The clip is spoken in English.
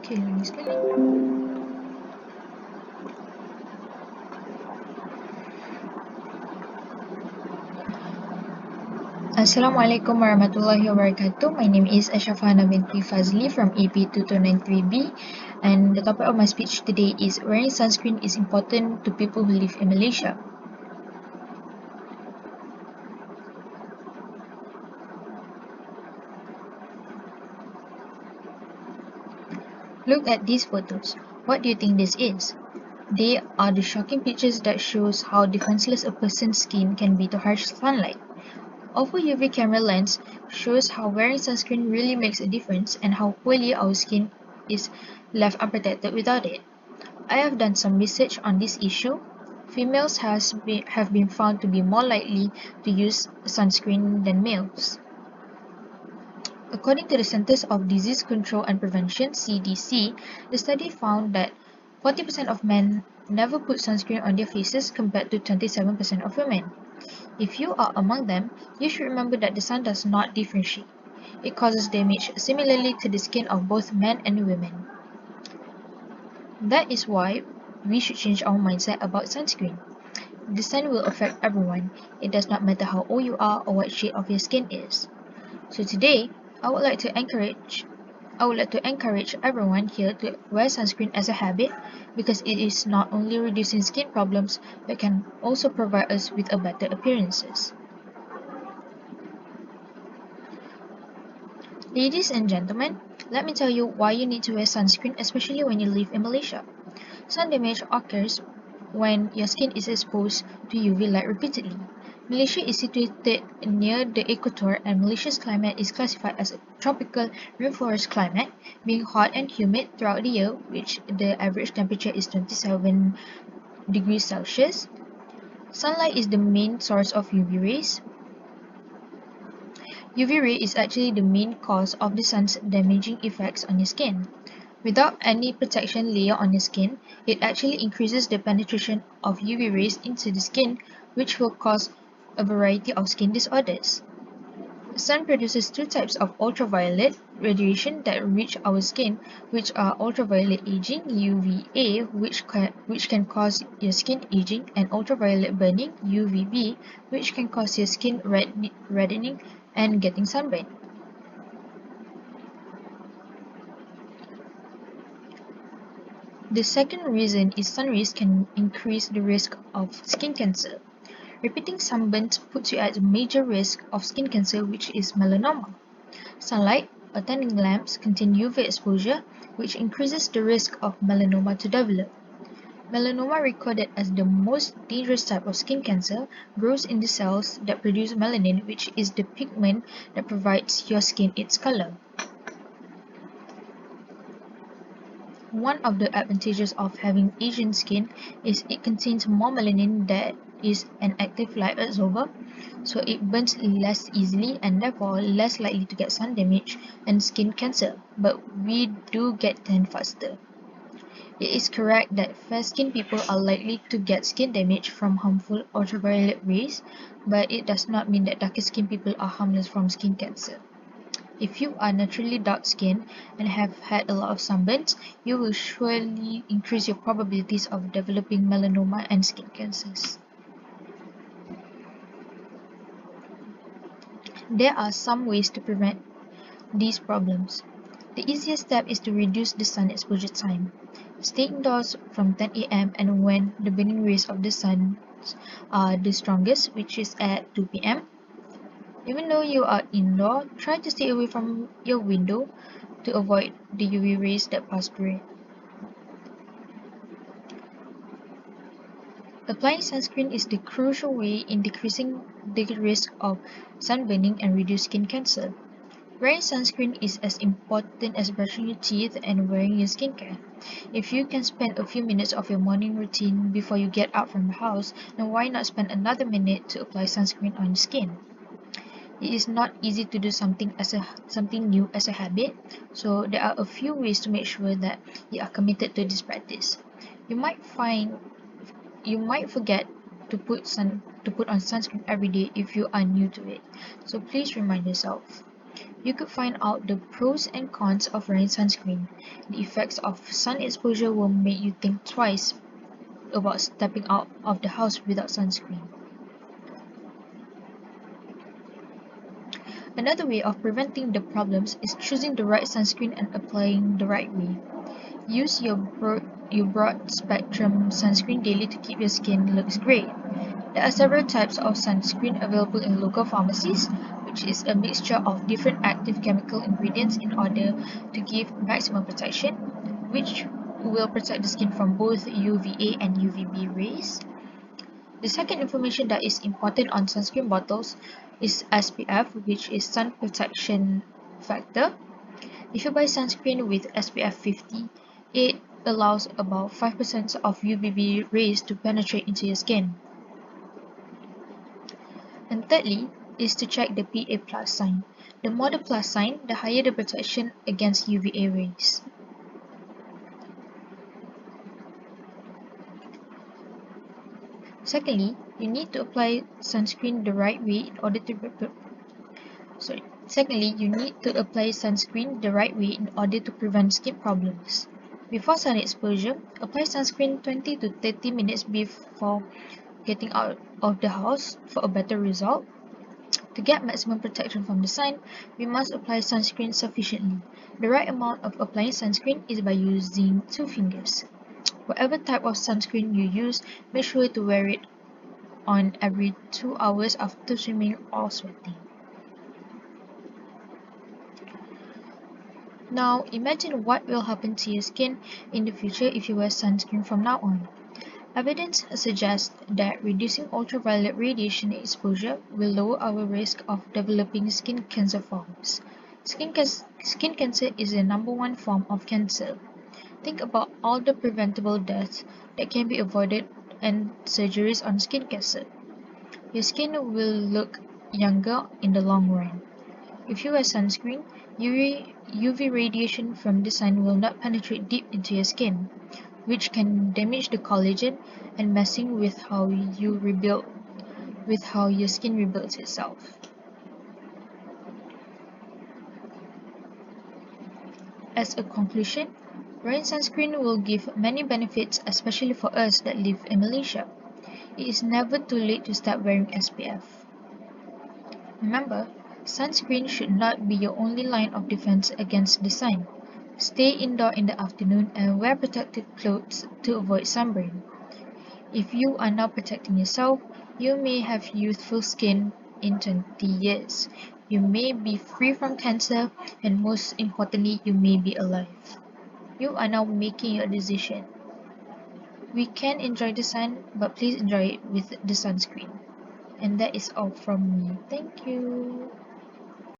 Okay, lagi sekali. Assalamualaikum warahmatullahi wabarakatuh. My name is Farhana Binti Fazly from EP2293B, and the topic of my speech today is wearing sunscreen is important to people who live in Malaysia. Look at these photos. What do you think this is? They are the shocking pictures that shows how defenseless a person's skin can be to harsh sunlight. Our UV camera lens shows how wearing sunscreen really makes a difference and how poorly our skin is left unprotected without it. I have done some research on this issue. Females have been found to be more likely to use sunscreen than males. According to the Centers of Disease Control and Prevention (CDC), the study found that 40% of men never put sunscreen on their faces compared to 27% of women. If you are among them, you should remember that the sun does not differentiate. It causes damage similarly to the skin of both men and women. That is why we should change our mindset about sunscreen. The sun will affect everyone. It does not matter how old you are or what shade of your skin is. So today, I would like to encourage everyone here to wear sunscreen as a habit because it is not only reducing skin problems but can also provide us with a better appearances. Ladies and gentlemen, let me tell you why you need to wear sunscreen, especially when you live in Malaysia. Sun damage occurs when your skin is exposed to UV light repeatedly. Malaysia is situated near the equator, and Malaysia's climate is classified as a tropical rainforest climate, being hot and humid throughout the year, which the average temperature is 27 degrees Celsius. Sunlight is the main source of UV rays. UV ray is actually the main cause of the sun's damaging effects on your skin. Without any protection layer on your skin, it actually increases the penetration of UV rays into the skin, which will cause a variety of skin disorders. The sun produces two types of ultraviolet radiation that reach our skin, which are ultraviolet aging (UVA), which can cause your skin aging, and ultraviolet burning (UVB), which can cause your skin reddening and getting sunburned. The second reason is sun rays can increase the risk of skin cancer. Repeating sunburns puts you at a major risk of skin cancer, which is melanoma. Sunlight or tanning lamps contain UV exposure, which increases the risk of melanoma to develop. Melanoma, recorded as the most dangerous type of skin cancer, grows in the cells that produce melanin, which is the pigment that provides your skin its color. One of the advantages of having Asian skin is it contains more melanin that is an active light absorber, so it burns less easily and therefore less likely to get sun damage and skin cancer, but we do get tan faster. It is correct that fair-skinned people are likely to get skin damage from harmful ultraviolet rays, but it does not mean that darker-skinned people are harmless from skin cancer. If you are naturally dark-skinned and have had a lot of sunburns, you will surely increase your probabilities of developing melanoma and skin cancers. There are some ways to prevent these problems. The easiest step is to reduce the sun exposure time. Stay indoors from 10 a.m. and when the burning rays of the sun are the strongest, which is at 2 p.m. Even though you are indoor, try to stay away from your window to avoid the UV rays that pass through it. Applying sunscreen is the crucial way in decreasing the risk of sunburning and reduce skin cancer. Wearing sunscreen is as important as brushing your teeth and wearing your skincare. If you can spend a few minutes of your morning routine before you get out from the house, then why not spend another minute to apply sunscreen on your skin? It is not easy to do something new as a habit, so there are a few ways to make sure that you are committed to this practice. You might forget to put on sunscreen every day if you are new to it, so please remind yourself. you could find out the pros and cons of wearing sunscreen. The effects of sun exposure will make you think twice about stepping out of the house without sunscreen. Another way of preventing the problems is choosing the right sunscreen and applying the right way. Use your broad spectrum sunscreen daily to keep your skin looks great. There are several types of sunscreen available in local pharmacies, which is a mixture of different active chemical ingredients in order to give maximum protection, which will protect the skin from both UVA and UVB rays. The second information that is important on sunscreen bottles is SPF, which is sun protection factor. If you buy sunscreen with SPF 50, it allows about 5% of UVB rays to penetrate into your skin. And thirdly is to check the PA plus sign. The more the plus sign, the higher the protection against UVA rays. Secondly, you need to apply sunscreen the right way in order to prevent skin problems. Before sun exposure, apply sunscreen 20 to 30 minutes before getting out of the house for a better result. To get maximum protection from the sun, we must apply sunscreen sufficiently. The right amount of applying sunscreen is by using 2 fingers. Whatever type of sunscreen you use, make sure to wear it on every 2 hours after swimming or sweating. Now, imagine what will happen to your skin in the future if you wear sunscreen from now on. Evidence suggests that reducing ultraviolet radiation exposure will lower our risk of developing skin cancer forms. Skin cancer is the #1 form of cancer. Think about all the preventable deaths that can be avoided and surgeries on skin cancer. Your skin will look younger in the long run. If you wear sunscreen, UV radiation from the sun will not penetrate deep into your skin, which can damage the collagen and messing with how your skin rebuilds itself. As a conclusion, wearing sunscreen will give many benefits, especially for us that live in Malaysia. It is never too late to start wearing SPF. Remember, sunscreen should not be your only line of defense against the sun. Stay indoor in the afternoon and wear protective clothes to avoid sunburn. If you are not protecting yourself, you may have youthful skin in 20 years. You may be free from cancer, and most importantly, you may be alive. You are now making your decision. We can enjoy the sun, but please enjoy it with the sunscreen. And that is all from me. Thank you.